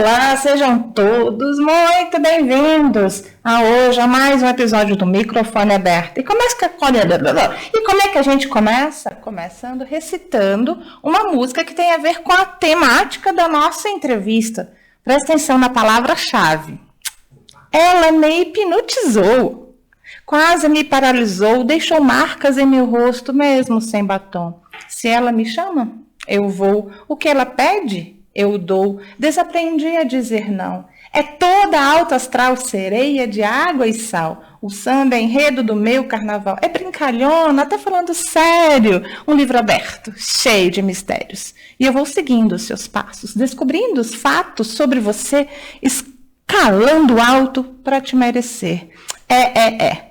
Olá, sejam todos muito bem-vindos a mais um episódio do Microfone Aberto. E como é que a gente começa? Começando recitando uma música que tem a ver com a temática da nossa entrevista. Presta atenção na palavra-chave. Ela me hipnotizou, quase me paralisou, deixou marcas em meu rosto mesmo sem batom. Se ela me chama, eu vou. O que ela pede, eu dou. Desaprendi a dizer não. É toda alta astral, sereia de água e sal. O samba é enredo do meu carnaval. É brincalhona, até falando sério. Um livro aberto, cheio de mistérios. E eu vou seguindo os seus passos, descobrindo os fatos sobre você, escalando alto para te merecer.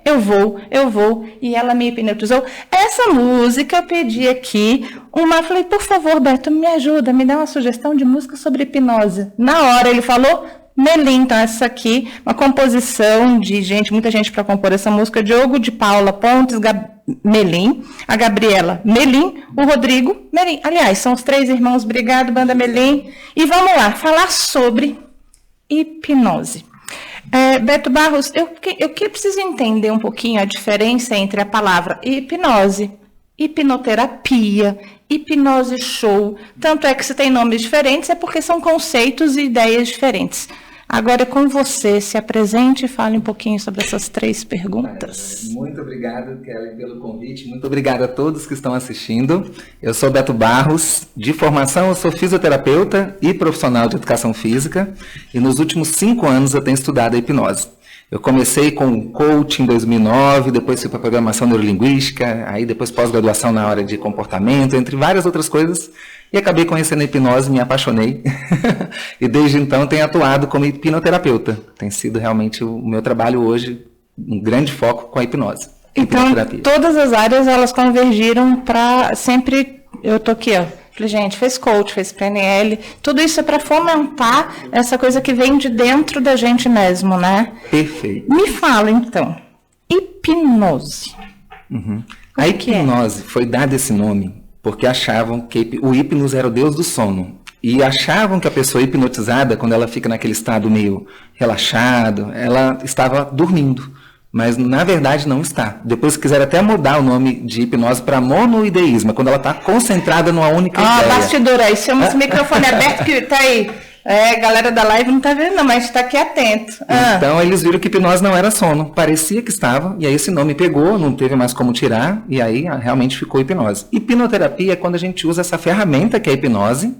Eu vou, e ela me hipnotizou. Essa música eu pedi aqui, falei, por favor, Beto, me ajuda, me dá uma sugestão de música sobre hipnose. Na hora ele falou, Melim, então essa aqui, uma composição de muita gente para compor essa música, Diogo de Paula Pontes, Melim, a Gabriela Melim, o Rodrigo Melim. Aliás, são os 3 irmãos, obrigado, Banda Melim. E vamos lá, falar sobre hipnose. Beto Barros, eu preciso entender um pouquinho a diferença entre a palavra hipnose, hipnoterapia, hipnose show. Tanto é que se tem nomes diferentes, é porque são conceitos e ideias diferentes. Agora, com você, se apresente e fale um pouquinho sobre essas 3 perguntas. Muito obrigado, Kelly, pelo convite. Muito obrigado a todos que estão assistindo. Eu sou Beto Barros. De formação, eu sou fisioterapeuta e profissional de educação física. E nos últimos 5 anos eu tenho estudado a hipnose. Eu comecei com coaching em 2009, depois fui para programação neurolinguística, aí depois pós-graduação na área de comportamento, entre várias outras coisas. E acabei conhecendo a hipnose, me apaixonei. E desde então tenho atuado como hipnoterapeuta. Tem sido realmente o meu trabalho hoje, um grande foco com a hipnose. Então, todas as áreas, elas convergiram para sempre... Eu tô aqui, ó. Falei, gente, fez coach, fez PNL. Tudo isso é para fomentar essa coisa que vem de dentro da gente mesmo, né? Perfeito. Me fala, então, hipnose. A hipnose foi dado esse nome porque achavam que o hipnos era o deus do sono. E achavam que a pessoa hipnotizada, quando ela fica naquele estado meio relaxado, ela estava dormindo. Mas, na verdade, não está. Depois quiseram até mudar o nome de hipnose para monoideísmo, quando ela está concentrada numa única ideia. Bastidor aí, chama esse microfone aberto que está aí. Galera da live não está vendo, não, mas está aqui atento. Então, eles viram que hipnose não era sono. Parecia que estava, e aí esse nome pegou, não teve mais como tirar, e aí realmente ficou hipnose. Hipnoterapia é quando a gente usa essa ferramenta que é a hipnose,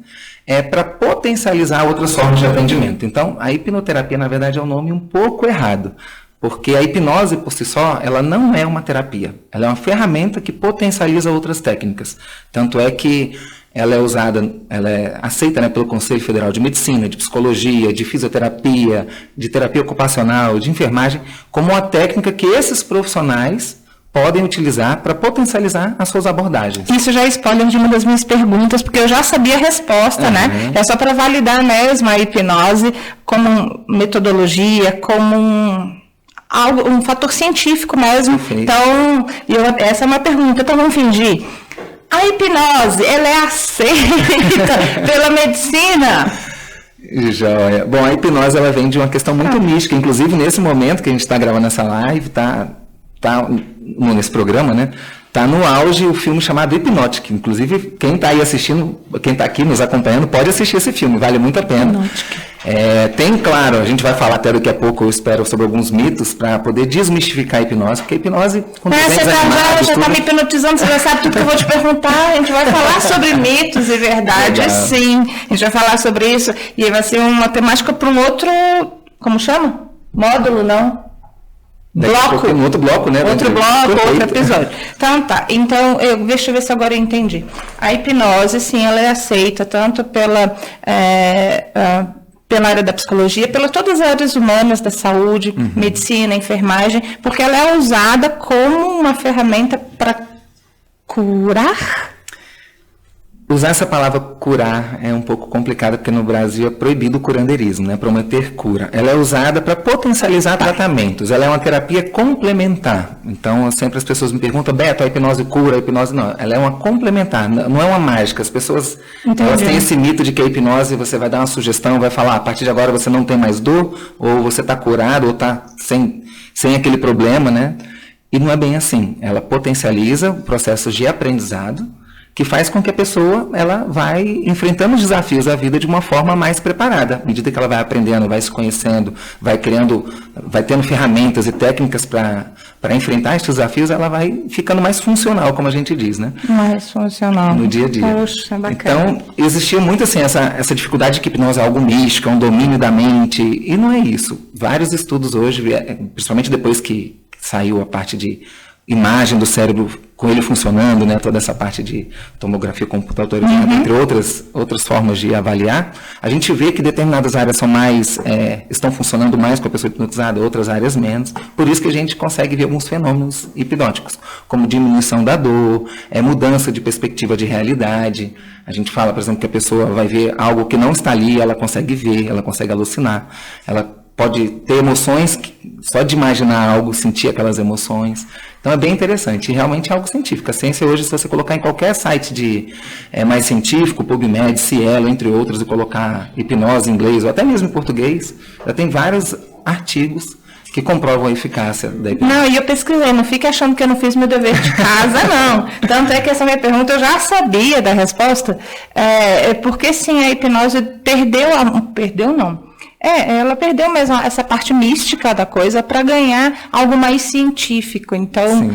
para potencializar outras formas de atendimento. Então, a hipnoterapia, na verdade, é um nome um pouco errado. Porque a hipnose, por si só, ela não é uma terapia. Ela é uma ferramenta que potencializa outras técnicas. Tanto é que ela é usada, ela é aceita, né, pelo Conselho Federal de Medicina, de Psicologia, de Fisioterapia, de Terapia Ocupacional, de Enfermagem, como uma técnica que esses profissionais podem utilizar para potencializar as suas abordagens. Isso já é spoiler de uma das minhas perguntas, porque eu já sabia a resposta, né? É só para validar mesmo a hipnose como metodologia, como um fator científico mesmo. Perfeito. Então, essa é uma pergunta, então vamos fingir. A hipnose, ela é aceita pela medicina? Joia. Bom, a hipnose, ela vem de uma questão muito mística, inclusive nesse momento que a gente está gravando essa live, nesse programa, né? Está no auge o filme chamado Hypnotic. Inclusive, quem está aí assistindo, quem está aqui nos acompanhando, pode assistir esse filme, vale muito a pena. Tem, claro, a gente vai falar até daqui a pouco, eu espero, sobre alguns mitos para poder desmistificar a hipnose, porque a hipnose... Você já está me hipnotizando, você já sabe tudo que eu vou te perguntar, a gente vai falar sobre mitos e verdades, sim, a gente vai falar sobre isso, e vai ser uma temática para um outro, como chama? Módulo, não? Bloco. Outro bloco, né? Outro bloco, outro episódio. Então, tá. Então, deixa eu ver se agora eu entendi. A hipnose, sim, ela é aceita tanto pela área da psicologia, pelas todas as áreas humanas da saúde, medicina, enfermagem, porque ela é usada como uma ferramenta para curar? Usar essa palavra curar é um pouco complicado, porque no Brasil é proibido o curandeirismo, né? Prometer cura. Ela é usada para potencializar tratamentos. Ela é uma terapia complementar. Então, sempre as pessoas me perguntam, Beto, a hipnose cura, a hipnose não. Ela é uma complementar, não é uma mágica. As pessoas elas têm esse mito de que a hipnose, você vai dar uma sugestão, vai falar, a partir de agora você não tem mais dor, ou você está curado, ou está sem aquele problema, né? E não é bem assim. Ela potencializa processos de aprendizado, que faz com que a pessoa ela vai enfrentando os desafios da vida de uma forma mais preparada. À medida que ela vai aprendendo, vai se conhecendo, vai tendo ferramentas e técnicas para enfrentar esses desafios, ela vai ficando mais funcional, como a gente diz, né? Mais funcional. No dia a dia. Poxa, bacana. Então, existia muito assim, essa dificuldade de que hipnose é algo místico, é um domínio da mente, e não é isso. Vários estudos hoje, principalmente depois que saiu a parte de imagem do cérebro com ele funcionando, né, toda essa parte de tomografia computadorizada, entre outras formas de avaliar, a gente vê que determinadas áreas estão funcionando mais com a pessoa hipnotizada, outras áreas menos. Por isso que a gente consegue ver alguns fenômenos hipnóticos, como diminuição da dor, mudança de perspectiva de realidade. A gente fala, por exemplo, que a pessoa vai ver algo que não está ali, ela consegue ver, ela consegue alucinar, ela pode ter emoções, só de imaginar algo, sentir aquelas emoções. Então é bem interessante, e realmente é algo científico. A ciência hoje, se você colocar em qualquer site mais científico, PubMed, Cielo, entre outros, e colocar hipnose em inglês, ou até mesmo em português, já tem vários artigos que comprovam a eficácia da hipnose. Não, e eu pesquisei, não fique achando que eu não fiz meu dever de casa, não. Tanto é que essa minha pergunta eu já sabia da resposta, porque sim, a hipnose perdeu não. Ela perdeu mesmo essa parte mística da coisa para ganhar algo mais científico. Então,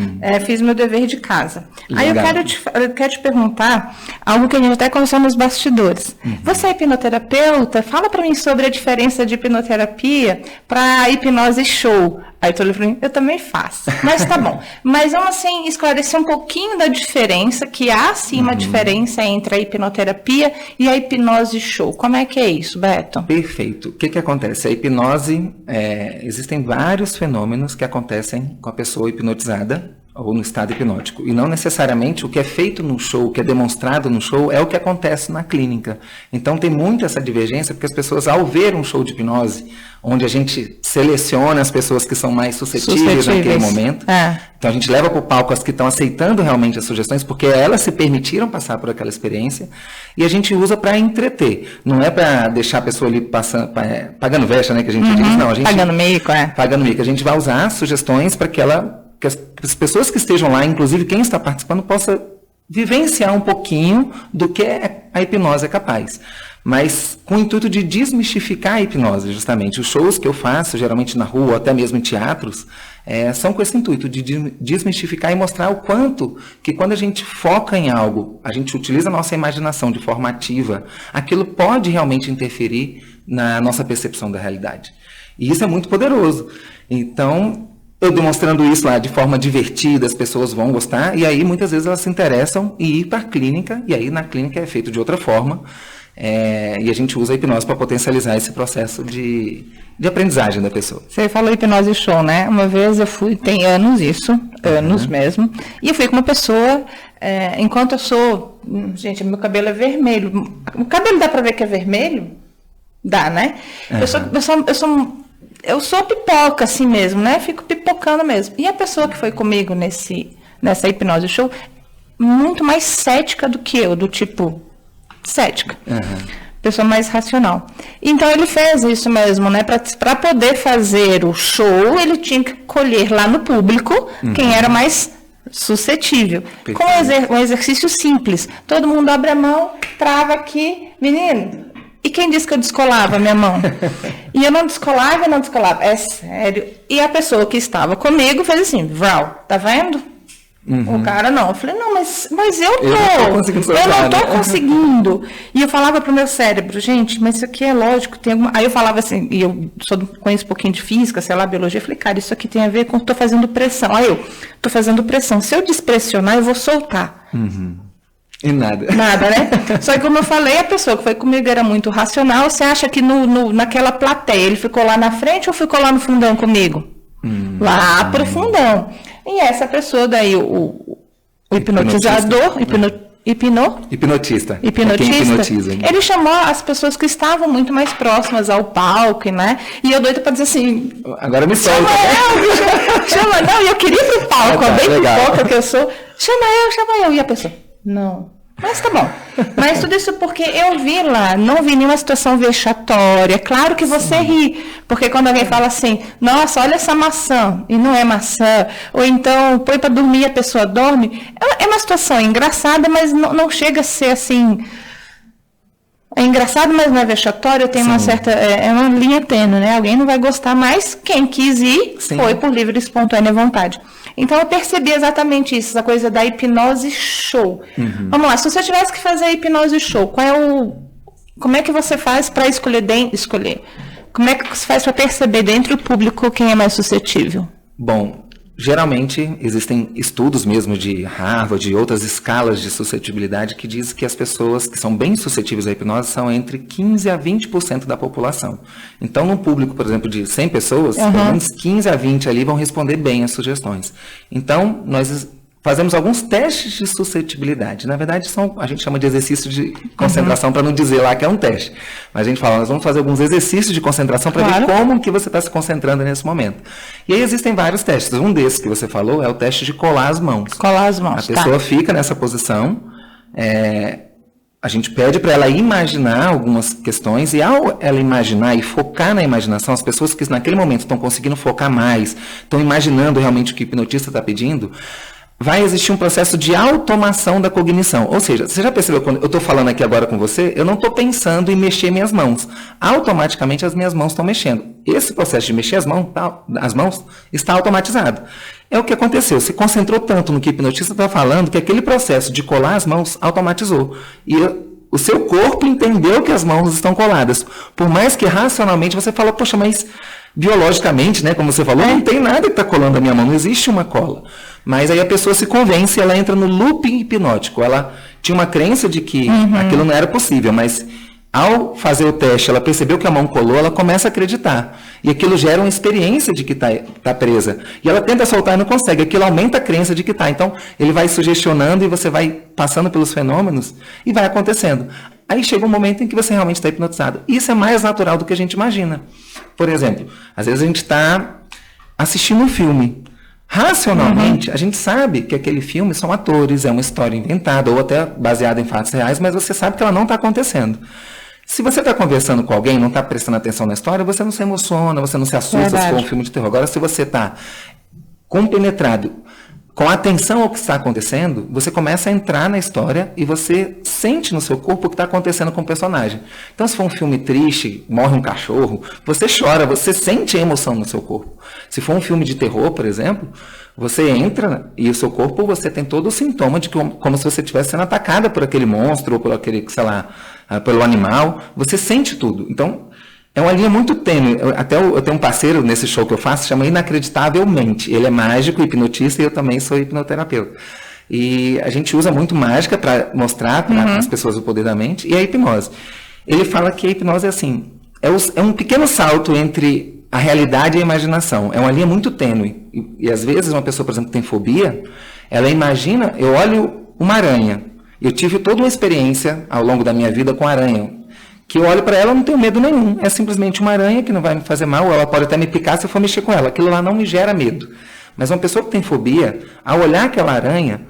fiz meu dever de casa. Legal. Aí eu quero te perguntar algo que a gente até conversou nos bastidores. Você é hipnoterapeuta? Fala para mim sobre a diferença de hipnoterapia para hipnose show. Aí tu olha pra mim, eu também faço. Mas tá bom. Mas vamos assim esclarecer um pouquinho da diferença, que há sim uma diferença entre a hipnoterapia e a hipnose show. Como é que é isso, Beto? Perfeito. O que acontece? A hipnose, existem vários fenômenos que acontecem com a pessoa hipnotizada ou no estado hipnótico. E não necessariamente o que é feito no show, o que é demonstrado no show, é o que acontece na clínica. Então tem muito essa divergência, porque as pessoas, ao ver um show de hipnose, onde a gente seleciona as pessoas que são mais suscetíveis naquele momento, então a gente leva para o palco as que estão aceitando realmente as sugestões, porque elas se permitiram passar por aquela experiência, e a gente usa para entreter. Não é para deixar a pessoa ali pagando vexa, né, que a gente diz, não. A gente, pagando mico, Pagando mico. A gente vai usar sugestões para que as pessoas que estejam lá, inclusive quem está participando, possa vivenciar um pouquinho do que a hipnose é capaz. Mas com o intuito de desmistificar a hipnose, justamente. Os shows que eu faço, geralmente na rua, ou até mesmo em teatros, são com esse intuito de desmistificar e mostrar o quanto que quando a gente foca em algo, a gente utiliza a nossa imaginação de forma ativa, aquilo pode realmente interferir na nossa percepção da realidade. E isso é muito poderoso. Então, eu demonstrando isso lá de forma divertida, as pessoas vão gostar, e aí muitas vezes elas se interessam em ir para a clínica, e aí na clínica é feito de outra forma, e a gente usa a hipnose para potencializar esse processo de aprendizagem da pessoa. Você falou hipnose show, né? Uma vez eu fui, tem anos isso, anos mesmo, e eu fui com uma pessoa, enquanto eu sou, gente, meu cabelo é vermelho, o cabelo dá para ver que é vermelho? Dá, né? Eu sou pipoca assim mesmo, né? Fico pipocando mesmo. E a pessoa que foi comigo nessa hipnose show, muito mais cética do que eu, do tipo, cética. Pessoa mais racional. Então ele fez isso mesmo, né? Para poder fazer o show, ele tinha que colher lá no público quem era mais suscetível. Perfeito. Com um exercício simples. Todo mundo abre a mão, trava aqui, menino. E quem disse que eu descolava a minha mão? E eu não descolava, é sério. E a pessoa que estava comigo fez assim, Vral, tá vendo? O cara não. Eu falei, não, mas eu não tô conseguindo. E eu falava pro meu cérebro, gente, mas isso aqui é lógico, tem alguma... Aí eu falava assim, e eu conheço um pouquinho de física, sei lá, biologia, eu falei, cara, isso aqui tem a ver com tô fazendo pressão. Aí eu, tô fazendo pressão. Se eu despressionar, eu vou soltar. E nada. Nada, né? Só que, como eu falei, a pessoa que foi comigo era muito racional. Você acha que naquela plateia ele ficou lá na frente ou ficou lá no fundão comigo? Lá pro fundão. E essa pessoa daí, o hipnotizador, Hipnotista. Hipnotista. Quem hipnotiza. Ele chamou as pessoas que estavam muito mais próximas ao palco, né? E eu doida para dizer assim... Agora me solta. Chama, não, e eu queria ir pro palco, bem legal. pipoca que eu sou. Chama eu. E a pessoa, não. Mas tá bom. Mas tudo isso porque eu vi lá, não vi nenhuma situação vexatória. Claro que você ri, porque quando alguém fala assim, nossa, olha essa maçã, e não é maçã, ou então põe para dormir e a pessoa dorme, é uma situação engraçada, mas não chega a ser assim... É engraçado, mas não é vexatório, tem uma certa... É uma linha tênue, né? Alguém não vai gostar, mas quem quis ir foi por livre e espontânea vontade. Então, eu percebi exatamente isso, essa coisa da hipnose show. Vamos lá, se você tivesse que fazer a hipnose show, como é que você faz para escolher? Como é que você faz para perceber dentro do público quem é mais suscetível? Bom, geralmente existem estudos mesmo de Harvard e outras escalas de suscetibilidade que dizem que as pessoas que são bem suscetíveis à hipnose são entre 15% a 20% da população. Então, num público, por exemplo, de 100 pessoas, pelo menos 15 a 20 ali vão responder bem às sugestões. Então, nós fazemos alguns testes de suscetibilidade. Na verdade, a gente chama de exercício de concentração, para não dizer lá que é um teste. Mas a gente fala, nós vamos fazer alguns exercícios de concentração para ver como que você está se concentrando nesse momento. E aí existem vários testes. Um desses que você falou é o teste de colar as mãos. Colar as mãos, A pessoa fica nessa posição, a gente pede para ela imaginar algumas questões, e ao ela imaginar e focar na imaginação, as pessoas que naquele momento estão conseguindo focar mais, estão imaginando realmente o que o hipnotista está pedindo, vai existir um processo de automação da cognição. Ou seja, você já percebeu, quando eu estou falando aqui agora com você, eu não estou pensando em mexer minhas mãos. Automaticamente as minhas mãos estão mexendo. Esse processo de mexer as mãos está automatizado. É o que aconteceu. Se concentrou tanto no que o hipnotista está falando, que aquele processo de colar as mãos automatizou. E o seu corpo entendeu que as mãos estão coladas. Por mais que racionalmente você fala, poxa, mas biologicamente, né, como você falou, não tem nada que está colando a minha mão, não existe uma cola. Mas aí a pessoa se convence, ela entra no looping hipnótico. Ela tinha uma crença de que aquilo não era possível, mas ao fazer o teste, ela percebeu que a mão colou, ela começa a acreditar. E aquilo gera uma experiência de que está presa. E ela tenta soltar e não consegue. Aquilo aumenta a crença de que está. Então, ele vai sugestionando e você vai passando pelos fenômenos e vai acontecendo. Aí chega um momento em que você realmente está hipnotizado. Isso é mais natural do que a gente imagina. Por exemplo, às vezes a gente está assistindo um filme. Racionalmente, a gente sabe que aquele filme são atores, é uma história inventada ou até baseada em fatos reais, mas você sabe que ela não está acontecendo. Se você está conversando com alguém, não está prestando atenção na história, você não se emociona, você não se assusta se for um filme de terror. Agora, se você está compenetrado, com atenção ao que está acontecendo, você começa a entrar na história e você sente no seu corpo o que está acontecendo com o personagem. Então, se for um filme triste, morre um cachorro, você chora, você sente a emoção no seu corpo. Se for um filme de terror, por exemplo, você entra e o seu corpo, você tem todo o sintoma de que, como se você estivesse sendo atacada por aquele monstro ou por aquele, sei lá, pelo animal. Você sente tudo. Então, é uma linha muito tênue. Eu tenho um parceiro nesse show que eu faço, chama Inacreditavelmente. Ele é mágico, hipnotista, e eu também sou hipnoterapeuta. E a gente usa muito mágica para mostrar para as pessoas o poder da mente e a hipnose. Ele fala que a hipnose é assim, é um pequeno salto entre a realidade e a imaginação. É uma linha muito tênue. E às vezes uma pessoa, por exemplo, que tem fobia, ela imagina, eu olho uma aranha. Eu tive toda uma experiência ao longo da minha vida com aranha, que eu olho para ela e não tenho medo nenhum. É simplesmente uma aranha que não vai me fazer mal, ou ela pode até me picar se eu for mexer com ela. Aquilo lá não me gera medo. Mas uma pessoa que tem fobia, ao olhar aquela aranha,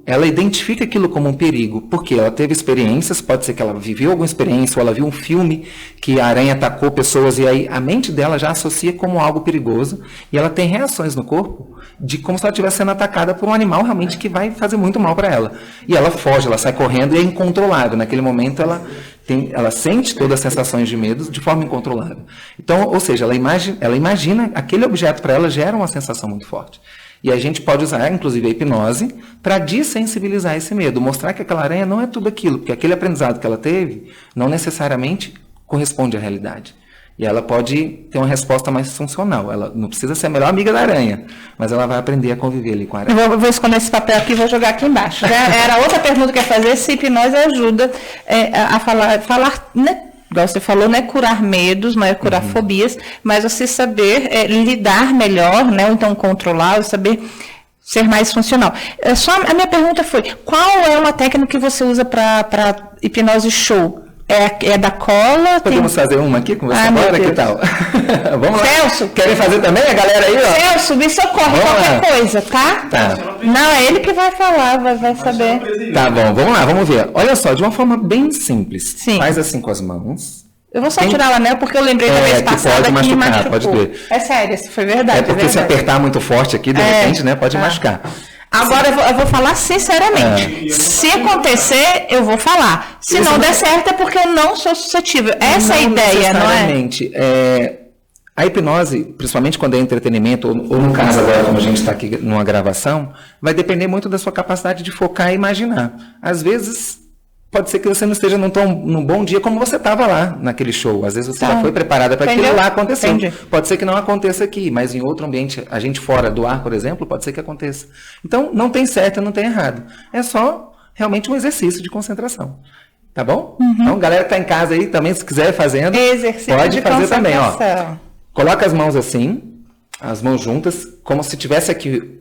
ela identifica aquilo como um perigo, porque ela teve experiências, pode ser que ela viveu alguma experiência, ou ela viu um filme que a aranha atacou pessoas, e aí a mente dela já associa como algo perigoso, e ela tem reações no corpo de como se ela estivesse sendo atacada por um animal realmente que vai fazer muito mal para ela. E ela foge, ela sai correndo e é incontrolável. Naquele momento ela sente todas as sensações de medo de forma incontrolável. Então, ou seja, ela imagina aquele objeto para ela gera uma sensação muito forte. E a gente pode usar, inclusive, a hipnose para dessensibilizar esse medo, mostrar que aquela aranha não é tudo aquilo, porque aquele aprendizado que ela teve não necessariamente corresponde à realidade. E ela pode ter uma resposta mais funcional. Ela não precisa ser a melhor amiga da aranha, mas ela vai aprender a conviver ali com a aranha. Eu vou esconder esse papel aqui e vou jogar aqui embaixo. Era outra pergunta que eu ia fazer, se hipnose ajuda a falar, né? Igual você falou, não é curar medos, não é curar fobias, mas você saber lidar melhor, né? Ou então controlar, ou saber ser mais funcional. A minha pergunta foi, qual é uma técnica que você usa para hipnose show? É da cola? Podemos fazer uma aqui com você agora? Que tal? Vamos lá. Celso. Querem fazer também a galera aí, ó? Celso, me socorre qualquer coisa, tá? Tá. Não, é ele que vai falar, vai saber. Tá bom, vamos lá, vamos ver. Olha só, de uma forma bem simples. Sim. Faz assim com as mãos. Eu vou só tirar o anel porque eu lembrei da vez passada pode que machucar, machucou. pode doer. É sério, isso foi verdade. É porque se apertar muito forte aqui, de repente, né, pode machucar. Agora eu vou falar sinceramente. Se acontecer, eu vou falar. Se não der certo, é porque eu não sou suscetível. Essa é a ideia, não é? Necessariamente. A hipnose, principalmente quando é entretenimento, ou no caso agora, como a gente está aqui numa gravação, vai depender muito da sua capacidade de focar e imaginar. Às vezes, pode ser que você não esteja num bom dia como você estava lá naquele show. Às vezes você já foi preparada para aquilo lá acontecer. Entendi. Pode ser que não aconteça aqui, mas em outro ambiente, a gente fora do ar, por exemplo, pode ser que aconteça. Então, não tem certo e não tem errado. É só realmente um exercício de concentração. Tá bom? Então, galera que está em casa aí também, se quiser fazendo, pode fazer também. Ó. Coloca as mãos assim, as mãos juntas, como se tivesse aqui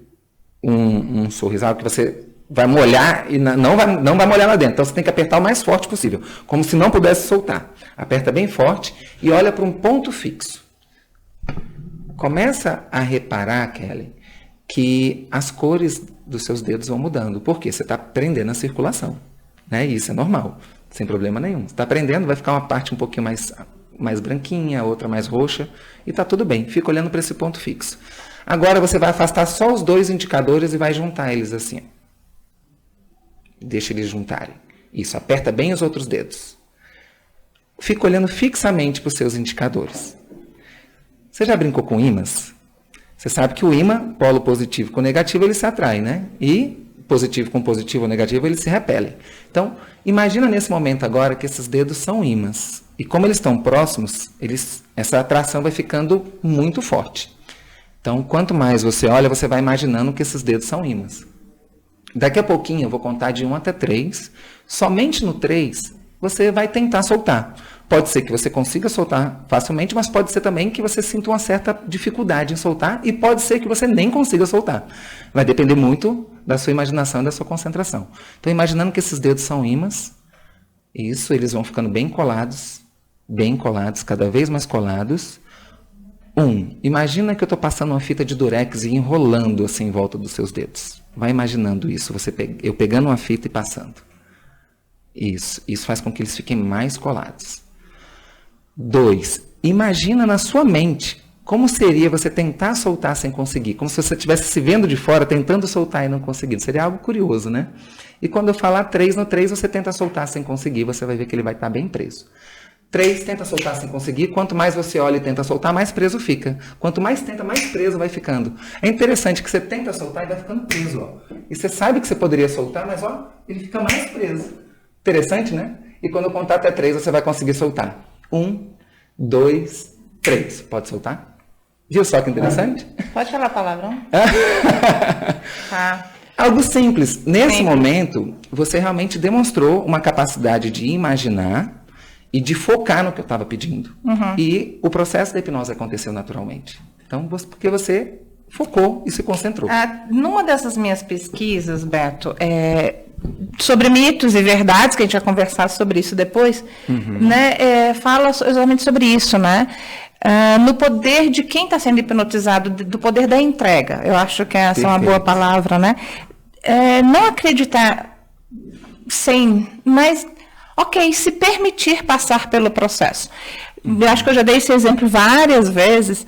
um sorrisal que você vai molhar e não vai molhar lá dentro. Então, você tem que apertar o mais forte possível, como se não pudesse soltar. Aperta bem forte e olha para um ponto fixo. Começa a reparar, Kelly, que as cores dos seus dedos vão mudando. Por quê? Você está prendendo a circulação. Né? E isso é normal, sem problema nenhum. Você está prendendo, vai ficar uma parte um pouquinho mais branquinha, outra mais roxa, e está tudo bem. Fica olhando para esse ponto fixo. Agora você vai afastar só os dois indicadores e vai juntar eles assim. Deixa eles juntarem. Isso, aperta bem os outros dedos. Fica olhando fixamente para os seus indicadores. Você já brincou com ímãs? Você sabe que o ímã, polo positivo com negativo, ele se atrai, né? E positivo com positivo ou negativo, eles se repelem. Então, imagina nesse momento agora que esses dedos são ímãs. E como eles estão próximos, essa atração vai ficando muito forte. Então, quanto mais você olha, você vai imaginando que esses dedos são ímãs. Daqui a pouquinho eu vou contar de 1 até 3. Somente no 3, você vai tentar soltar. Pode ser que você consiga soltar facilmente, mas pode ser também que você sinta uma certa dificuldade em soltar e pode ser que você nem consiga soltar. Vai depender muito da sua imaginação e da sua concentração. Então, imaginando que esses dedos são ímãs, isso, eles vão ficando bem colados, cada vez mais colados. Imagina que eu estou passando uma fita de durex e enrolando assim em volta dos seus dedos. Vai imaginando isso, eu pegando uma fita e passando. Isso faz com que eles fiquem mais colados. 2, imagina na sua mente como seria você tentar soltar sem conseguir. Como se você estivesse se vendo de fora, tentando soltar e não conseguindo. Seria algo curioso, né? E quando eu falar 3, no 3 você tenta soltar sem conseguir, você vai ver que ele vai estar bem preso. 3, tenta soltar sem conseguir. Quanto mais você olha e tenta soltar, mais preso fica. Quanto mais tenta, mais preso vai ficando. É interessante que você tenta soltar e vai ficando preso. Ó. E você sabe que você poderia soltar, mas ó, ele fica mais preso. Interessante, né? E quando eu contar até 3, você vai conseguir soltar. 1, 2, 3. Pode soltar? Viu só que interessante? Pode falar palavrão? Tá. Algo simples. Nesse momento, você realmente demonstrou uma capacidade de imaginar e de focar no que eu estava pedindo. E o processo da hipnose aconteceu naturalmente. Então, porque você focou e se concentrou. Numa dessas minhas pesquisas, Beto, sobre mitos e verdades, que a gente vai conversar sobre isso depois, né, fala exatamente sobre isso, né? No poder de quem está sendo hipnotizado, do poder da entrega. Eu acho que essa é uma boa palavra, né? Não acreditar mas... Ok, se permitir passar pelo processo. Eu acho que eu já dei esse exemplo várias vezes.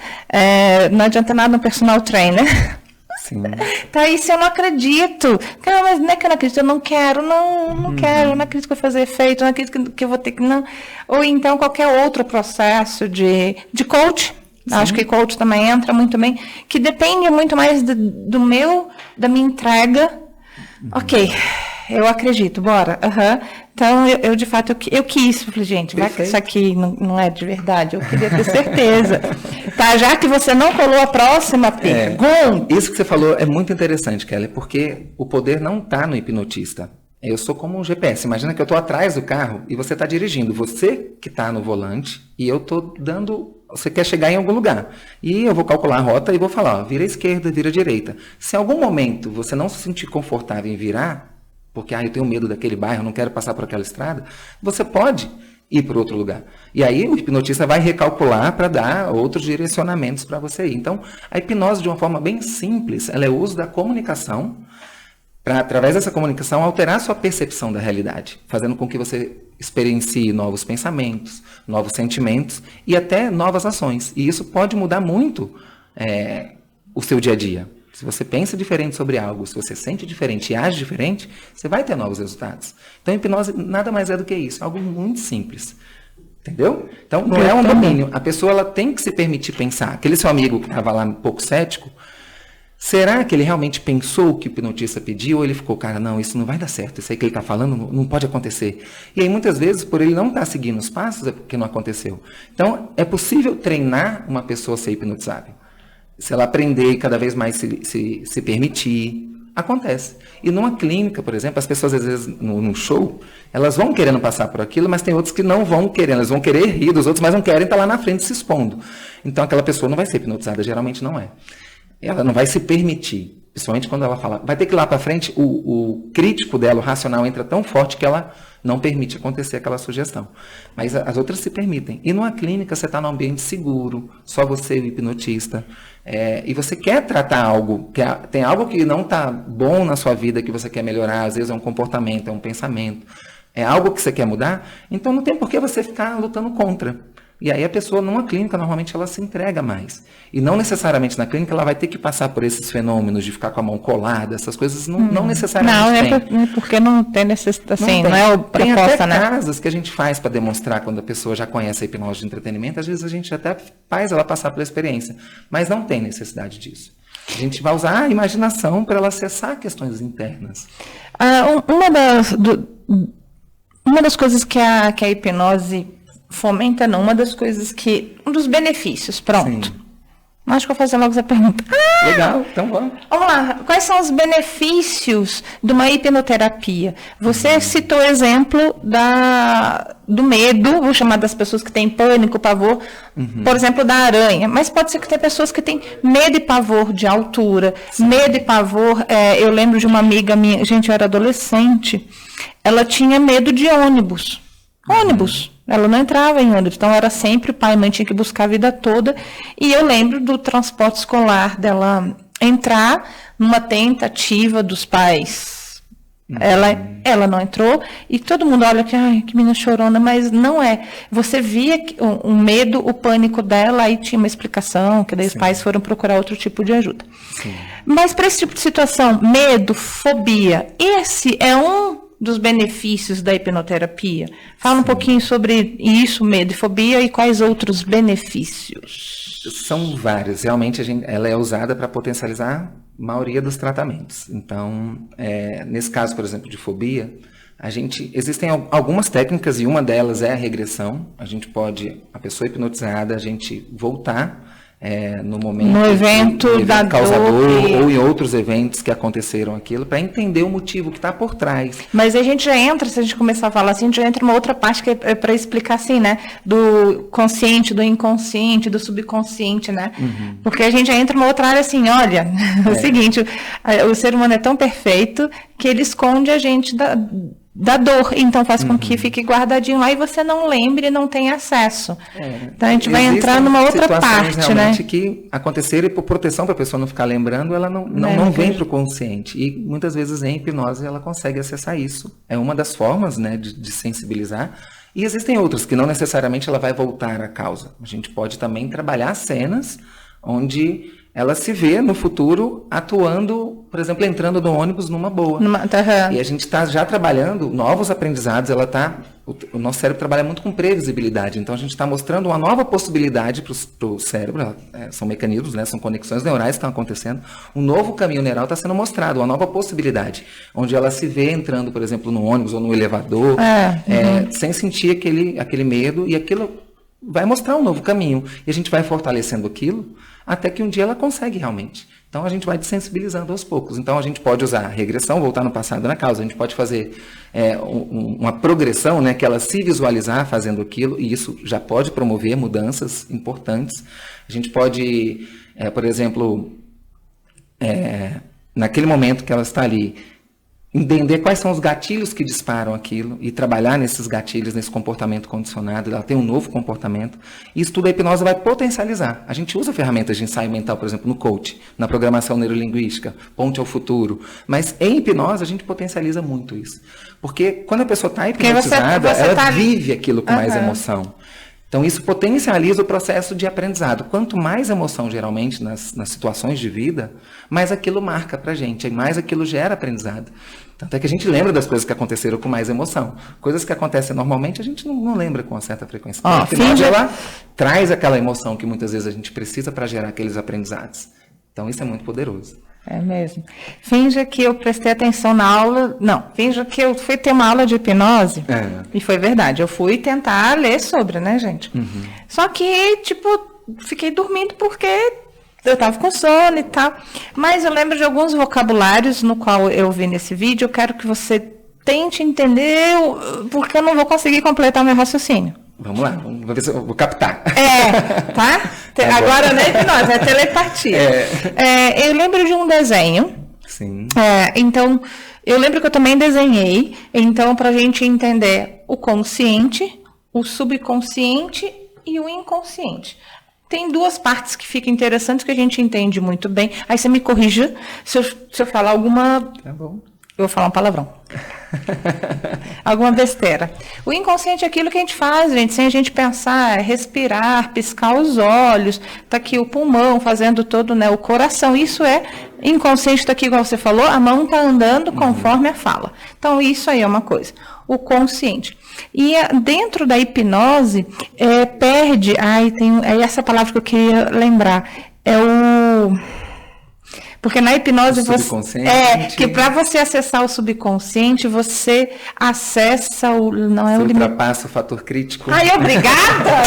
Não adianta nada no personal trainer. Sim. Tá aí, se eu não acredito. Não, mas não é que eu não acredito, eu não quero, não quero, eu não acredito que vai fazer efeito, eu não acredito que eu vou ter que. Não. Ou então qualquer outro processo de coach. Sim. Acho que coach também entra muito bem, que depende muito mais da minha entrega. Ok. Eu acredito, bora. Então, eu de fato, eu quis. Falei, gente, vai que isso aqui não é de verdade. Eu queria ter certeza. Tá, já que você não colou a próxima pergunta. Isso que você falou é muito interessante, Kelly, porque o poder não está no hipnotista. Eu sou como um GPS. Imagina que eu estou atrás do carro e você está dirigindo. Você que está no volante e eu estou dando você quer chegar em algum lugar. E eu vou calcular a rota e vou falar, ó, vira à esquerda, vira à direita. Se em algum momento você não se sentir confortável em virar, porque eu tenho medo daquele bairro, não quero passar por aquela estrada, você pode ir para outro lugar. E aí o hipnotista vai recalcular para dar outros direcionamentos para você ir. Então, a hipnose, de uma forma bem simples, ela é o uso da comunicação para, através dessa comunicação, alterar a sua percepção da realidade, fazendo com que você experiencie novos pensamentos, novos sentimentos e até novas ações. E isso pode mudar muito o seu dia a dia. Se você pensa diferente sobre algo, se você sente diferente e age diferente, você vai ter novos resultados. Então, a hipnose nada mais é do que isso, algo muito simples. Entendeu? Então, não é um domínio. A pessoa ela tem que se permitir pensar. Aquele seu amigo que estava lá um pouco cético, será que ele realmente pensou o que o hipnotista pediu? Ou ele ficou, cara, não, isso não vai dar certo, isso aí que ele está falando não pode acontecer. E aí, muitas vezes, por ele não estar seguindo os passos, é porque não aconteceu. Então, é possível treinar uma pessoa a ser hipnotizável. Se ela aprender e cada vez mais se permitir, acontece. E numa clínica, por exemplo, as pessoas, às vezes, num show, elas vão querendo passar por aquilo, mas tem outros que não vão querer. Elas vão querer rir dos outros, mas não querem estar lá na frente se expondo. Então, aquela pessoa não vai ser hipnotizada, geralmente não é. Ela não vai se permitir, principalmente quando ela fala, vai ter que ir lá para frente, o crítico dela, o racional, entra tão forte que ela não permite acontecer aquela sugestão. Mas as outras se permitem. E numa clínica, você está num ambiente seguro, só você e o hipnotista, e você quer tratar algo, tem algo que não está bom na sua vida, que você quer melhorar, às vezes é um comportamento, é um pensamento, é algo que você quer mudar, então não tem por que você ficar lutando contra. E aí a pessoa, numa clínica, normalmente ela se entrega mais. E não necessariamente na clínica ela vai ter que passar por esses fenômenos de ficar com a mão colada, essas coisas não necessariamente tem. Não, é porque não tem necessidade, assim, não é o proposta, tem até né? casas que a gente faz para demonstrar quando a pessoa já conhece a hipnose de entretenimento, às vezes a gente até faz ela passar pela experiência, mas não tem necessidade disso. A gente vai usar a imaginação para ela acessar questões internas. Uma das coisas que a hipnose fomenta, não, um dos benefícios, pronto. Sim. Acho que eu vou fazer logo essa pergunta. Legal, então vamos. Vamos lá, quais são os benefícios de uma hipnoterapia? Você citou o exemplo do medo, vou chamar das pessoas que têm pânico, pavor, por exemplo, da aranha, mas pode ser que tenha pessoas que têm medo e pavor de altura, sim, medo e pavor, eu lembro de uma amiga minha, gente, eu era adolescente, ela tinha medo de ônibus. Ela não entrava em ônibus, então era sempre o pai e mãe tinha que buscar a vida toda. E eu lembro do transporte escolar dela entrar numa tentativa dos pais. Ela não entrou e todo mundo olha que menina chorona, mas não é. Você via o medo, o pânico dela, aí tinha uma explicação, que daí os pais foram procurar outro tipo de ajuda. Sim. Mas para esse tipo de situação, medo, fobia, esse é um dos benefícios da hipnoterapia. Fala um pouquinho sobre isso, medo e fobia, e quais outros benefícios. São vários. Realmente, ela é usada para potencializar a maioria dos tratamentos. Então, nesse caso, por exemplo, de fobia, existem algumas técnicas, e uma delas é a regressão. A pessoa hipnotizada, a gente voltar no momento, no evento da causador, dor, ou em outros eventos que aconteceram aquilo, para entender o motivo que está por trás. Mas a gente já entra, se a gente começar a falar assim, a gente já entra numa outra parte que é para explicar assim, né? Do consciente, do inconsciente, do subconsciente, né? Porque a gente já entra numa outra área assim, olha, é o seguinte, o ser humano é tão perfeito que ele esconde a gente da dor, então faz com que fique guardadinho lá e você não lembre e não tenha acesso. Então a gente vai entrar numa outra parte, realmente, né? Que aconteceram e por proteção para a pessoa não ficar lembrando, ela não vem para o consciente. E muitas vezes em hipnose ela consegue acessar isso. É uma das formas, né, de sensibilizar. E existem outras que não necessariamente ela vai voltar à causa. A gente pode também trabalhar cenas onde ela se vê no futuro atuando, por exemplo, entrando no ônibus numa boa. E a gente está já trabalhando novos aprendizados, o nosso cérebro trabalha muito com previsibilidade, então a gente está mostrando uma nova possibilidade para o cérebro, são mecanismos, né, são conexões neurais que estão acontecendo, um novo caminho neural está sendo mostrado, uma nova possibilidade, onde ela se vê entrando, por exemplo, no ônibus ou no elevador, sem sentir aquele medo, e aquilo vai mostrar um novo caminho, e a gente vai fortalecendo aquilo, até que um dia ela consegue realmente. Então a gente vai desensibilizando aos poucos. Então a gente pode usar regressão, voltar no passado na causa. A gente pode fazer uma progressão, né, que ela se visualizar fazendo aquilo, e isso já pode promover mudanças importantes. A gente pode, por exemplo, naquele momento que ela está ali, entender quais são os gatilhos que disparam aquilo e trabalhar nesses gatilhos, nesse comportamento condicionado, ela tem um novo comportamento. Isso tudo a hipnose vai potencializar. A gente usa ferramentas de ensaio mental, por exemplo, no coach, na programação neurolinguística, ponte ao futuro. Mas em hipnose a gente potencializa muito isso. Porque quando a pessoa está hipnotizada, ela vive aquilo com mais emoção. Então, isso potencializa o processo de aprendizado. Quanto mais emoção, geralmente, nas situações de vida, mais aquilo marca pra gente, mais aquilo gera aprendizado. Tanto é que a gente lembra das coisas que aconteceram com mais emoção. Coisas que acontecem normalmente, a gente não lembra com uma certa frequência. A hipnose, ela traz aquela emoção que muitas vezes a gente precisa para gerar aqueles aprendizados. Então, isso é muito poderoso. É mesmo. Finja que eu prestei atenção na aula. Não, finja que eu fui ter uma aula de hipnose. E foi verdade. Eu fui tentar ler sobre, né, gente? Só que, fiquei dormindo porque eu estava com sono e tal. Mas eu lembro de alguns vocabulários no qual eu vi nesse vídeo. Eu quero que você tente entender, porque eu não vou conseguir completar meu raciocínio. Vamos lá, vamos ver se eu vou captar. Tá? Agora não é hipnose, é telepatia. Eu lembro de um desenho. Sim. Então, eu lembro que eu também desenhei. Então, para a gente entender o consciente, o subconsciente e o inconsciente. Tem duas partes que ficam interessantes que a gente entende muito bem. Aí você me corrija se eu falar alguma... Tá bom. Eu vou falar um palavrão. Alguma besteira. O inconsciente é aquilo que a gente faz, gente, sem a gente pensar, respirar, piscar os olhos, tá aqui o pulmão fazendo todo, né, o coração. Isso é inconsciente, tá aqui, igual você falou, a mão tá andando conforme a fala. Então, isso aí é uma coisa. O consciente. E dentro da hipnose, perde... é essa palavra que eu queria lembrar. É o... Porque na hipnose que para você acessar o subconsciente, você acessa o... Não é o limite. Ultrapassa o fator crítico. Obrigada!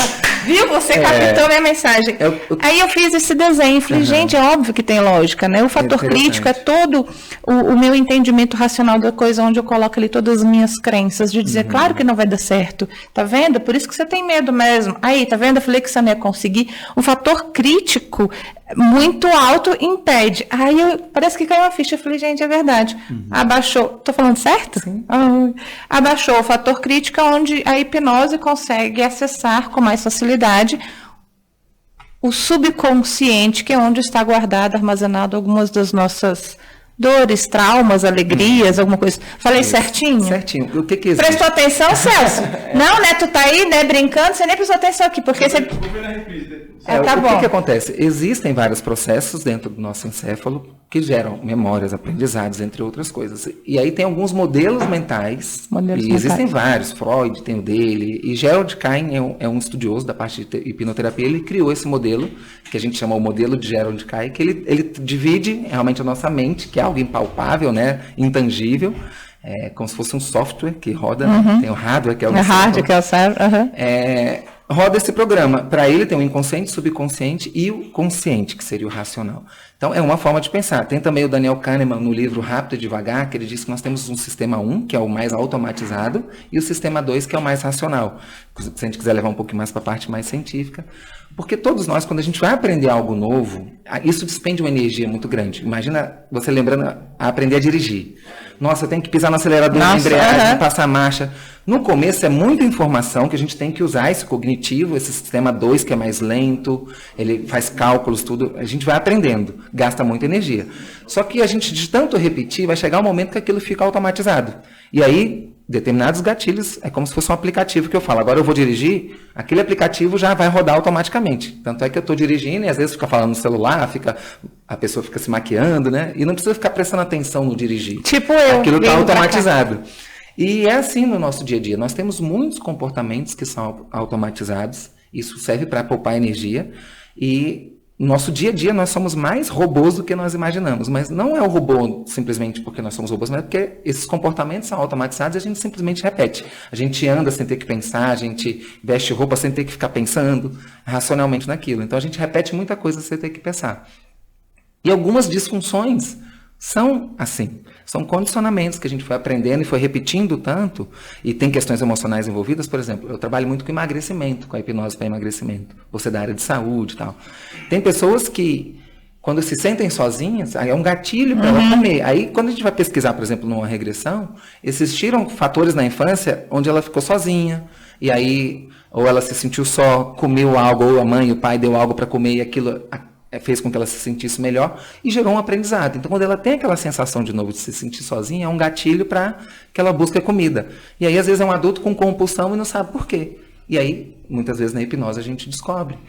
Viu? Você captou minha mensagem. Aí eu fiz esse desenho. Falei, gente, é óbvio que tem lógica, né? O fator crítico é todo o meu entendimento racional da coisa, onde eu coloco ali todas as minhas crenças, de dizer, claro que não vai dar certo. Tá vendo? Por isso que você tem medo mesmo. Aí, tá vendo? Eu falei que você não ia conseguir. O fator crítico muito alto impede. Aí parece que caiu uma ficha. Eu falei, gente, é verdade. Abaixou. Tô falando certo? Sim. Abaixou o fator crítico, onde a hipnose consegue acessar com mais facilidade o subconsciente, que é onde está guardado, armazenado algumas das nossas dores, traumas, alegrias, alguma coisa. Falei certinho? Certinho. O que existe? Prestou atenção, Celso? Não, né? Tu tá aí, né, brincando, você nem prestou atenção aqui, porque você... Tá bom. O que acontece? Existem vários processos dentro do nosso encéfalo que geram memórias, aprendizados, entre outras coisas. E aí tem alguns modelos mentais, existem vários, Freud tem o dele, e Gerald Cain é um estudioso da parte de hipnoterapia, ele criou esse modelo, que a gente chama o modelo de Gerald Cain, que ele divide realmente a nossa mente, que é algo impalpável, né, intangível, como se fosse um software que roda, tem o hardware, que é o cérebro, roda esse programa. Para ele tem o inconsciente, subconsciente e o consciente, que seria o racional. Então, é uma forma de pensar. Tem também o Daniel Kahneman no livro Rápido e Devagar, que ele diz que nós temos um sistema 1, que é o mais automatizado, e o sistema 2, que é o mais racional. Se a gente quiser levar um pouquinho mais para a parte mais científica. Porque todos nós, quando a gente vai aprender algo novo, isso despende uma energia muito grande. Imagina você lembrando a aprender a dirigir. Nossa, eu tenho que pisar no acelerador, na embreagem, passar a marcha. No começo é muita informação que a gente tem que usar esse cognitivo, esse sistema 2 que é mais lento, ele faz cálculos, tudo. A gente vai aprendendo, gasta muita energia. Só que a gente, de tanto repetir, vai chegar um momento que aquilo fica automatizado. E aí, determinados gatilhos, é como se fosse um aplicativo que eu falo, agora eu vou dirigir, aquele aplicativo já vai rodar automaticamente. Tanto é que eu estou dirigindo e às vezes fica falando no celular, a pessoa fica se maquiando, né? E não precisa ficar prestando atenção no dirigir. Tipo eu. Aquilo está automatizado. E é assim no nosso dia a dia. Nós temos muitos comportamentos que são automatizados. Isso serve para poupar energia. E no nosso dia a dia nós somos mais robôs do que nós imaginamos. Mas não é o robô simplesmente porque nós somos robôs, mas é porque esses comportamentos são automatizados e a gente simplesmente repete. A gente anda sem ter que pensar, a gente veste roupa sem ter que ficar pensando racionalmente naquilo. Então a gente repete muita coisa sem ter que pensar. E algumas disfunções são assim, são condicionamentos que a gente foi aprendendo e foi repetindo tanto, e tem questões emocionais envolvidas. Por exemplo, eu trabalho muito com emagrecimento, com a hipnose para emagrecimento, você da área de saúde e tal. Tem pessoas que, quando se sentem sozinhas, aí é um gatilho para ela comer. Aí, quando a gente vai pesquisar, por exemplo, numa regressão, existiram fatores na infância onde ela ficou sozinha, e aí, ou ela se sentiu só, comeu algo, ou a mãe, o pai deu algo para comer, e aquilo fez com que ela se sentisse melhor e gerou um aprendizado. Então, quando ela tem aquela sensação de novo de se sentir sozinha, é um gatilho para que ela busque comida. E aí, às vezes, é um adulto com compulsão e não sabe por quê. E aí, muitas vezes, na hipnose, a gente descobre.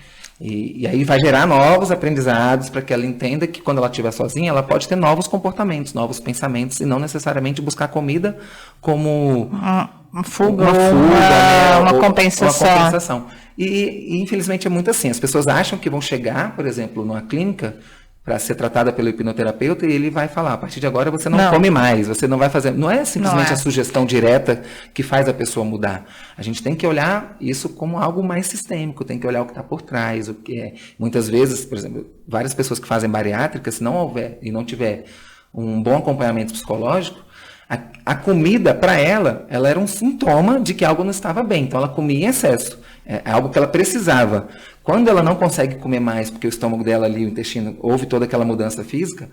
E aí vai gerar novos aprendizados para que ela entenda que quando ela estiver sozinha, ela pode ter novos comportamentos, novos pensamentos, e não necessariamente buscar comida como uma fuga, né, uma compensação. Uma compensação. E, infelizmente, é muito assim. As pessoas acham que vão chegar, por exemplo, numa clínica para ser tratada pelo hipnoterapeuta e ele vai falar, a partir de agora você não come mais, você não vai fazer... Não é simplesmente a sugestão direta que faz a pessoa mudar. A gente tem que olhar isso como algo mais sistêmico, tem que olhar o que está por trás, o que é... Muitas vezes, por exemplo, várias pessoas que fazem bariátrica, se não houver e não tiver um bom acompanhamento psicológico, a comida, para ela era um sintoma de que algo não estava bem. Então, ela comia em excesso. É algo que ela precisava. Quando ela não consegue comer mais, porque o estômago dela ali, o intestino, houve toda aquela mudança física,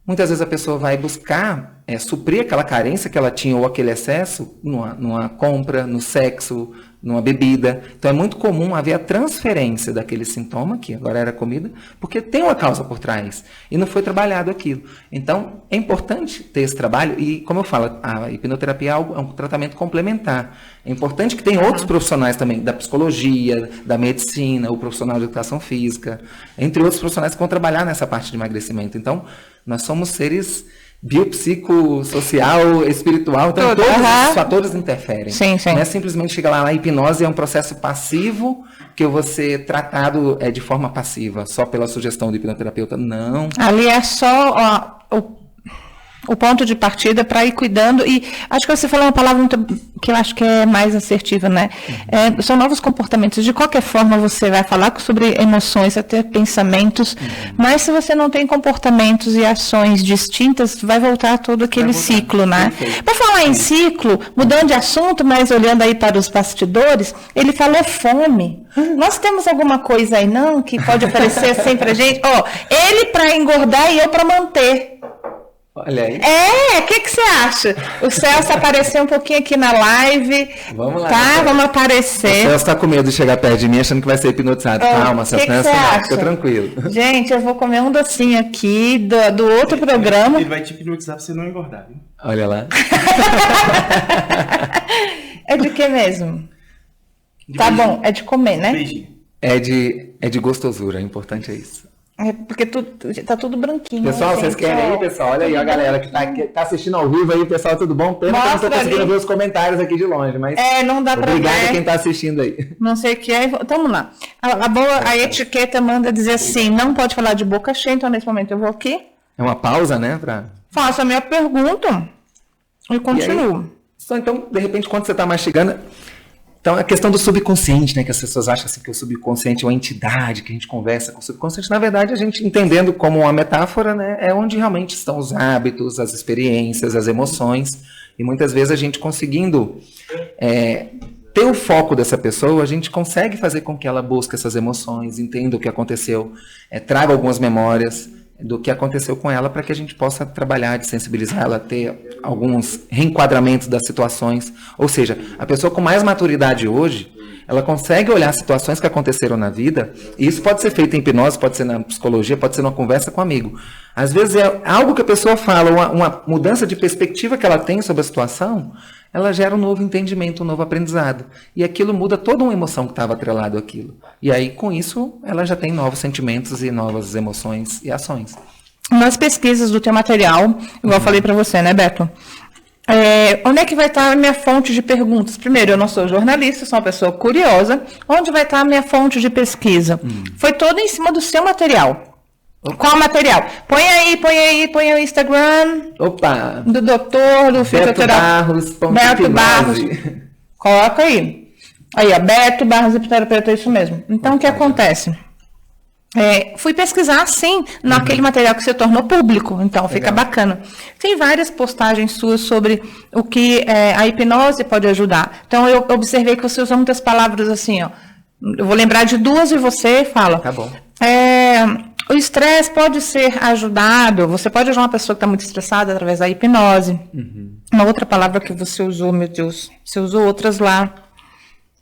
muitas vezes a pessoa vai buscar suprir aquela carência que ela tinha ou aquele excesso numa compra, no sexo, numa bebida. Então é muito comum haver a transferência daquele sintoma, que agora era comida, porque tem uma causa por trás e não foi trabalhado aquilo. Então é importante ter esse trabalho e, como eu falo, a hipnoterapia é um tratamento complementar. É importante que tenha outros profissionais também, da psicologia, da medicina, o profissional de educação física, entre outros profissionais que vão trabalhar nessa parte de emagrecimento. Então, nós somos seres biopsicossocial, espiritual, então todos esses fatores interferem. Sim, sim. Não é simplesmente chegar lá, a hipnose é um processo passivo que eu vou ser tratado de forma passiva, só pela sugestão do hipnoterapeuta. Não. Ali é só o ponto de partida para ir cuidando, e acho que você falou uma palavra muito, que eu acho que é mais assertiva, né? São novos comportamentos. De qualquer forma, você vai falar sobre emoções, até pensamentos, mas se você não tem comportamentos e ações distintas, vai voltar todo aquele ciclo, né? Para falar em ciclo, mudando de assunto, mas olhando aí para os bastidores, ele falou fome. Nós temos alguma coisa aí, não, que pode oferecer assim para gente? Ele para engordar e eu para manter. Olha aí. O que você acha? O Celso apareceu um pouquinho aqui na live. Vamos lá. Tá, vamos aparecer. O Celso está com medo de chegar perto de mim, achando que vai ser hipnotizado. Calma, Celso, não é assim, fica tranquilo. Gente, eu vou comer um docinho aqui do outro programa. Ele vai te hipnotizar para você não engordar, viu? Olha lá. É de que mesmo? Tá bom, é de comer, né? Beijinho. É de gostosura, o importante é isso. Porque tá tudo branquinho. Pessoal, gente, vocês querem aí, pessoal? Olha aí a galera que tá assistindo ao vivo aí, pessoal, tudo bom? Pena que eu não tô conseguindo ver os comentários aqui de longe, mas não dá pra ver. Obrigado a quem tá assistindo aí. Não sei o que é. Então, vamos lá. A etiqueta manda dizer assim, não pode falar de boca cheia, então nesse momento eu vou aqui. É uma pausa, né? Faço a minha pergunta e continuo. Então, de repente, quando você tá mastigando... Então, a questão do subconsciente, né, que as pessoas acham assim, que o subconsciente é uma entidade, que a gente conversa com o subconsciente. Na verdade, a gente entendendo como uma metáfora, né, é onde realmente estão os hábitos, as experiências, as emoções. E muitas vezes a gente conseguindo ter o foco dessa pessoa, a gente consegue fazer com que ela busque essas emoções, entenda o que aconteceu, traga algumas memórias do que aconteceu com ela para que a gente possa trabalhar, de sensibilizar ela, ter alguns reenquadramentos das situações. Ou seja, a pessoa com mais maturidade hoje, ela consegue olhar situações que aconteceram na vida, e isso pode ser feito em hipnose, pode ser na psicologia, pode ser numa conversa com um amigo. Às vezes é algo que a pessoa fala, uma mudança de perspectiva que ela tem sobre a situação, ela gera um novo entendimento, um novo aprendizado. E aquilo muda toda uma emoção que estava atrelada àquilo. E aí, com isso, ela já tem novos sentimentos e novas emoções e ações. Nas pesquisas do teu material, igual eu falei para você, né, Beto? Onde é que vai estar a minha fonte de perguntas? Primeiro, eu não sou jornalista, sou uma pessoa curiosa. Onde vai estar a minha fonte de pesquisa? Foi toda em cima do seu material. Qual material? Põe aí o Instagram. Opa! Do doutor, do fisioterapeuta. Beto Barros. Coloca aí. Aí, ó, Beto Barros, hipnoterapeuta, é isso mesmo. Então, o que acontece? Fui pesquisar, sim, naquele material que se tornou público, então fica bacana. Tem várias postagens suas sobre o que a hipnose pode ajudar. Então, eu observei que você usa muitas palavras assim, ó. Eu vou lembrar de duas e você fala. Tá bom. O estresse pode ser ajudado, você pode ajudar uma pessoa que está muito estressada através da hipnose. Uma outra palavra que você usou, meu Deus, você usou outras lá.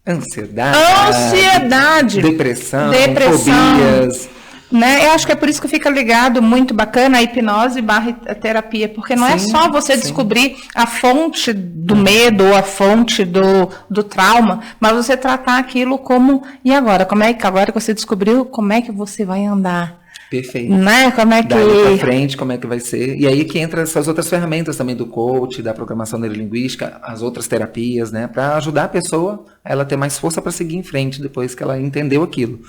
Ansiedade. Depressão. Fobias. Né? Eu acho que é por isso que fica ligado, muito bacana, a hipnose / terapia, porque não é só você descobrir a fonte do medo ou a fonte do trauma, mas você tratar aquilo como, e agora? Agora que você descobriu, como é que você vai andar? Perfeito. Né? Como é que... Daí pra frente, como é que vai ser? E aí que entra essas outras ferramentas também do coach, da programação neurolinguística, as outras terapias, né? Para ajudar a pessoa a ela ter mais força para seguir em frente depois que ela entendeu aquilo.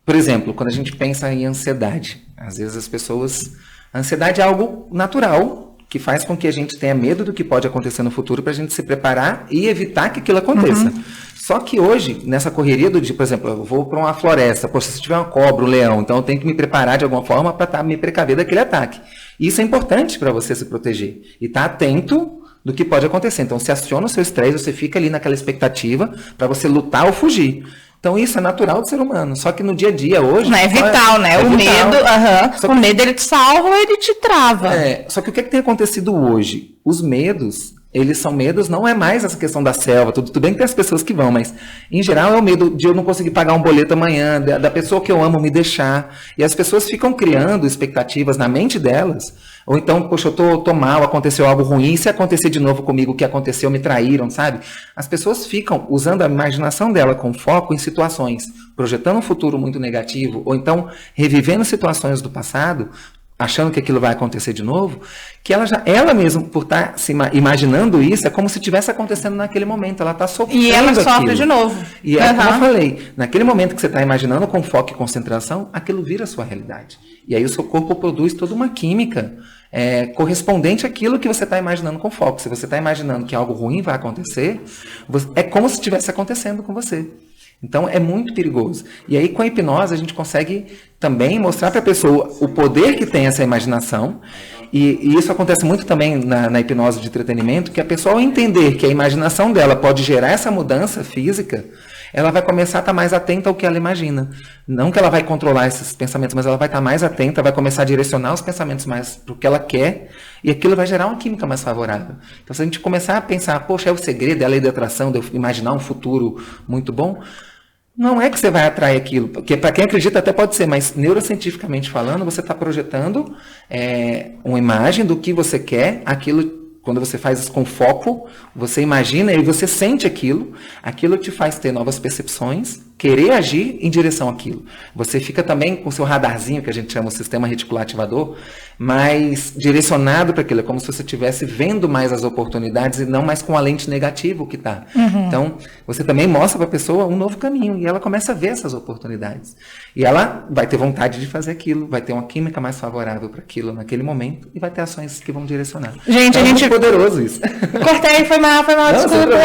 Por exemplo, quando a gente pensa em ansiedade, às vezes as pessoas... A ansiedade é algo natural, que faz com que a gente tenha medo do que pode acontecer no futuro para a gente se preparar e evitar que aquilo aconteça. Só que hoje, nessa correria do dia, por exemplo, eu vou para uma floresta, poxa, se tiver uma cobra, um leão, então eu tenho que me preparar de alguma forma para me precaver daquele ataque. Isso é importante para você se proteger e estar atento do que pode acontecer. Então, você aciona o seu estresse, você fica ali naquela expectativa para você lutar ou fugir. Então, isso é natural do ser humano. Só que no dia a dia, hoje... Não é vital, né? O medo, o medo, ele te salva ou ele te trava. Só que o que tem acontecido hoje? Os medos, eles são medos, não é mais essa questão da selva, tudo bem que tem as pessoas que vão, mas, em geral, é o medo de eu não conseguir pagar um boleto amanhã, da pessoa que eu amo me deixar. E as pessoas ficam criando expectativas na mente delas. Ou então, poxa, eu tô mal, aconteceu algo ruim, e se acontecer de novo comigo o que aconteceu, me traíram, sabe? As pessoas ficam usando a imaginação dela com foco em situações, projetando um futuro muito negativo, ou então revivendo situações do passado, achando que aquilo vai acontecer de novo, que ela mesma, por estar se imaginando isso, é como se estivesse acontecendo naquele momento, ela está sofrendo e ela sofre aquilo. De novo. E é como eu falei, naquele momento que você está imaginando com foco e concentração, aquilo vira a sua realidade. E aí o seu corpo produz toda uma química correspondente àquilo que você está imaginando com foco. Se você está imaginando que algo ruim vai acontecer, é como se estivesse acontecendo com você. Então, é muito perigoso. E aí, com a hipnose, a gente consegue também mostrar para a pessoa o poder que tem essa imaginação. E isso acontece muito também na hipnose de entretenimento, que a pessoa, ao entender que a imaginação dela pode gerar essa mudança física, ela vai começar a estar mais atenta ao que ela imagina. Não que ela vai controlar esses pensamentos, mas ela vai estar mais atenta, vai começar a direcionar os pensamentos mais para o que ela quer, e aquilo vai gerar uma química mais favorável. Então, se a gente começar a pensar, poxa, é o segredo, é a lei da atração, de eu imaginar um futuro muito bom, não é que você vai atrair aquilo, porque para quem acredita até pode ser, mas neurocientificamente falando, você está projetando uma imagem do que você quer, aquilo. Quando você faz isso com foco, você imagina e você sente aquilo te faz ter novas percepções, querer agir em direção àquilo. Você fica também com o seu radarzinho, que a gente chama o sistema reticular ativador, mais direcionado para aquilo. É como se você estivesse vendo mais as oportunidades e não mais com a lente negativa o que está. Então, você também mostra para a pessoa um novo caminho e ela começa a ver essas oportunidades. E ela vai ter vontade de fazer aquilo, vai ter uma química mais favorável para aquilo naquele momento e vai ter ações que vão direcionar. Gente, então, a gente... É muito poderoso isso. Cortei, foi mal, desculpa,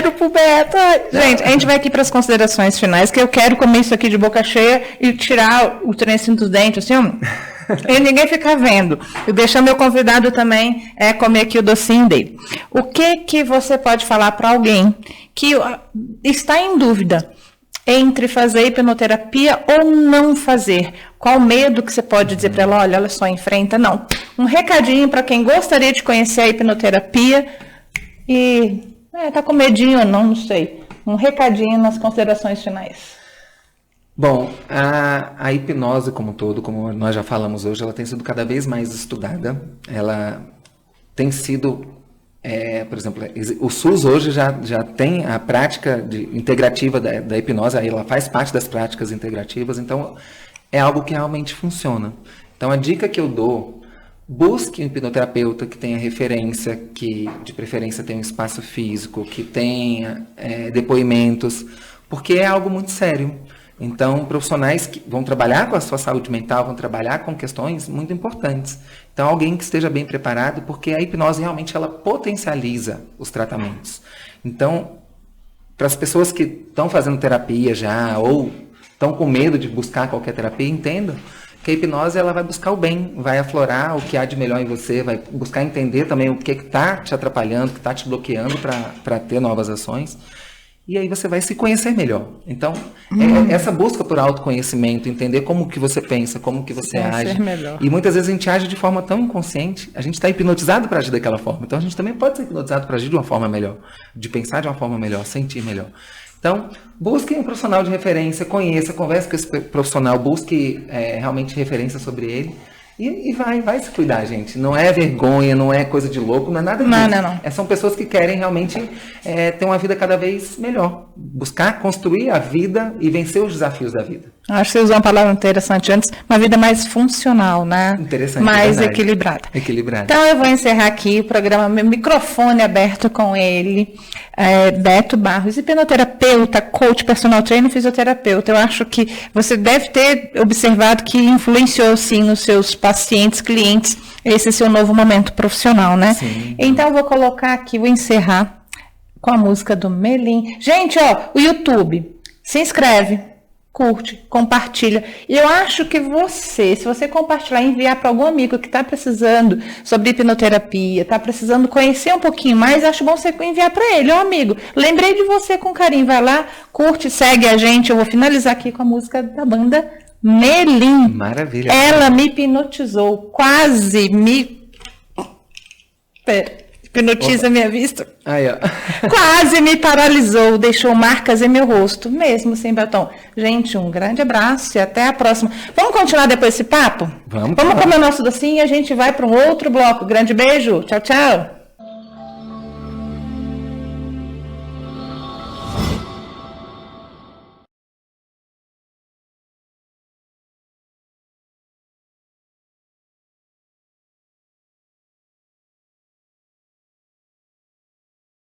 1-0 pro Beto. Gente, a gente vai aqui para as considerações finais, que eu quero comer isso aqui de boca cheia e tirar o trencinho dos dentes, assim, e ninguém fica vendo. E deixar meu convidado também comer aqui o docinho dele. O que você pode falar para alguém que está em dúvida entre fazer hipnoterapia ou não fazer? Qual medo que você pode dizer para ela? Olha só, enfrenta. Não. Um recadinho para quem gostaria de conhecer a hipnoterapia e tá com medinho ou não sei. Um recadinho nas considerações finais. Bom, a hipnose como um todo, como nós já falamos hoje, ela tem sido cada vez mais estudada. Ela tem sido, por exemplo, o SUS hoje já tem a prática integrativa da hipnose, ela faz parte das práticas integrativas, então é algo que realmente funciona. Então a dica que eu dou, busque um hipnoterapeuta que tenha referência, que de preferência tenha um espaço físico, que tenha depoimentos, porque é algo muito sério. Então, profissionais que vão trabalhar com a sua saúde mental, vão trabalhar com questões muito importantes. Então, alguém que esteja bem preparado, porque a hipnose realmente ela potencializa os tratamentos. Então, para as pessoas que estão fazendo terapia já, ou estão com medo de buscar qualquer terapia, entendam que a hipnose ela vai buscar o bem, vai aflorar o que há de melhor em você, vai buscar entender também o que está te atrapalhando, o que está te bloqueando para ter novas ações. E aí você vai se conhecer melhor. Então, essa busca por autoconhecimento, entender como que você pensa, como que você age. Melhor. E muitas vezes a gente age de forma tão inconsciente, a gente está hipnotizado para agir daquela forma. Então, a gente também pode ser hipnotizado para agir de uma forma melhor, de pensar de uma forma melhor, sentir melhor. Então, busque um profissional de referência, conheça, converse com esse profissional, busque realmente referência sobre ele. E vai se cuidar, gente. Não é vergonha, não é coisa de louco, não é nada disso. Não. São pessoas que querem realmente ter uma vida cada vez melhor. Buscar construir a vida e vencer os desafios da vida. Acho que você usou uma palavra interessante antes, uma vida mais funcional, né? Interessante. Mais equilibrada. Então eu vou encerrar aqui o programa, meu microfone aberto com ele, Beto Barros, hipnoterapeuta, coach, personal trainer e fisioterapeuta. Eu acho que você deve ter observado que influenciou sim os seus pacientes, clientes, esse seu novo momento profissional, né? Sim. Então eu vou colocar aqui, vou encerrar com a música do Melim. Gente, o YouTube, se inscreve, curte, compartilha. E eu acho que se você compartilhar e enviar para algum amigo que está precisando sobre hipnoterapia, está precisando conhecer um pouquinho mais, acho bom você enviar para ele. Amigo, lembrei de você com carinho. Vai lá, curte, segue a gente. Eu vou finalizar aqui com a música da banda Melim. Maravilha. Ela me hipnotizou, quase me... hipnotiza minha vista. Aí, ó. Quase me paralisou, deixou marcas em meu rosto, mesmo sem batom. Gente, um grande abraço e até a próxima. Vamos continuar depois esse papo? Vamos comer o nosso docinho e a gente vai para um outro bloco. Grande beijo. Tchau, tchau.